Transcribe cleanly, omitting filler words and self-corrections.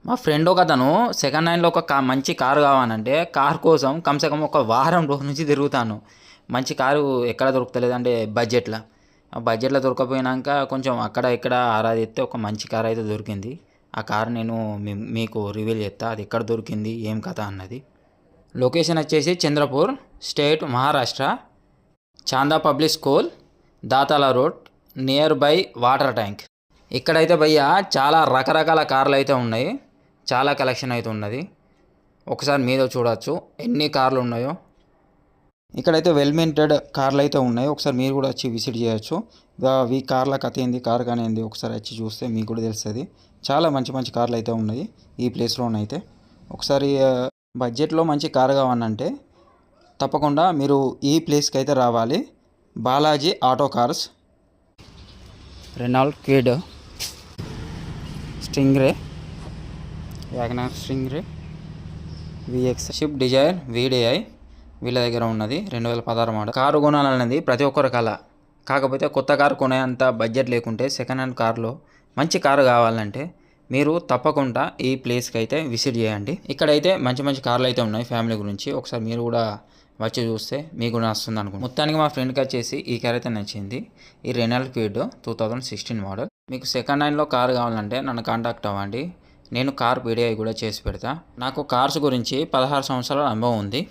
మా ఫ్రెండ్ ఒకతను సెకండ్ హ్యాండ్‌లో ఒక మంచి కారు కావాలంటే, కారు కోసం కమ్‌సే కమ్ ఒక వారం రోజుల నుంచి తిరుగుతాను. మంచి కారు ఎక్కడ దొరుకుతలేదు అంటే బడ్జెట్‌ల. ఆ బడ్జెట్‌లో దొరకకపోయినాక కొంచెం అక్కడ ఇక్కడ ఆరా తీస్తే ఒక మంచి కార్ అయితే దొరికింది. ఆ కారు నేను మీకు రివీల్ చేస్తా. అది ఎక్కడ దొరికింది, ఏం కథ అన్నది. లొకేషన్ వచ్చేసి Chandrapur, state Maharashtra, Chanda public school, Datala road, near by water tank. ఇక్కడైతే భయ్యా చాలా రకరకాల కార్లు అయితే ఉన్నాయి. చాలా కలెక్షన్ అయితే ఉన్నది. ఒకసారి మీతో చూడొచ్చు ఎన్ని కార్లు ఉన్నాయో. ఇక్కడైతే వెల్ మెయింటెడ్ కార్లు అయితే ఉన్నాయి. ఒకసారి మీరు కూడా వచ్చి విజిట్ చేయొచ్చు. ఈ కార్ల కథ ఏంది, కార్ కానీ ఏంది ఒకసారి వచ్చి చూస్తే మీకు కూడా తెలుస్తుంది. చాలా మంచి మంచి కార్లు అయితే ఉన్నాయి ఈ ప్లేస్లోనైతే. ఒకసారి బడ్జెట్లో మంచి కార్ కావాలంటే తప్పకుండా మీరు ఈ ప్లేస్కి అయితే రావాలి. Balaji auto cars. Renault Kwid, Stingray, Wagon R Stingray, VX, Swift Dzire, VDI వీళ్ళ దగ్గర ఉన్నది. 2016 మోడల్. కారు కొనాలనేది ప్రతి ఒక్కరి కళ. కాకపోతే కొత్త కారు కొనేంత బడ్జెట్ లేకుంటే సెకండ్ హ్యాండ్ కార్లో మంచి కారు కావాలంటే మీరు తప్పకుండా ఈ ప్లేస్కి అయితే విజిట్ చేయండి. ఇక్కడైతే మంచి మంచి కార్లు అయితే ఉన్నాయి ఫ్యామిలీ గురించి. ఒకసారి మీరు కూడా వచ్చి చూస్తే మీకు కూడా వస్తుంది అనుకుంటున్నాను. మొత్తానికి మా ఫ్రెండ్కి వచ్చేసి ఈ కార్ అయితే నచ్చింది. ఈ రెనాల్డ్ క్విడ్ 2016 మోడల్. మీకు సెకండ్ హ్యాండ్లో కారు కావాలంటే నన్ను కాంటాక్ట్ అవ్వండి. నేను కార్ వీడియో కూడా చేసి పెడతా. నాకు కార్స్ గురించి 16 సంవత్సరాల అనుభవం ఉంది.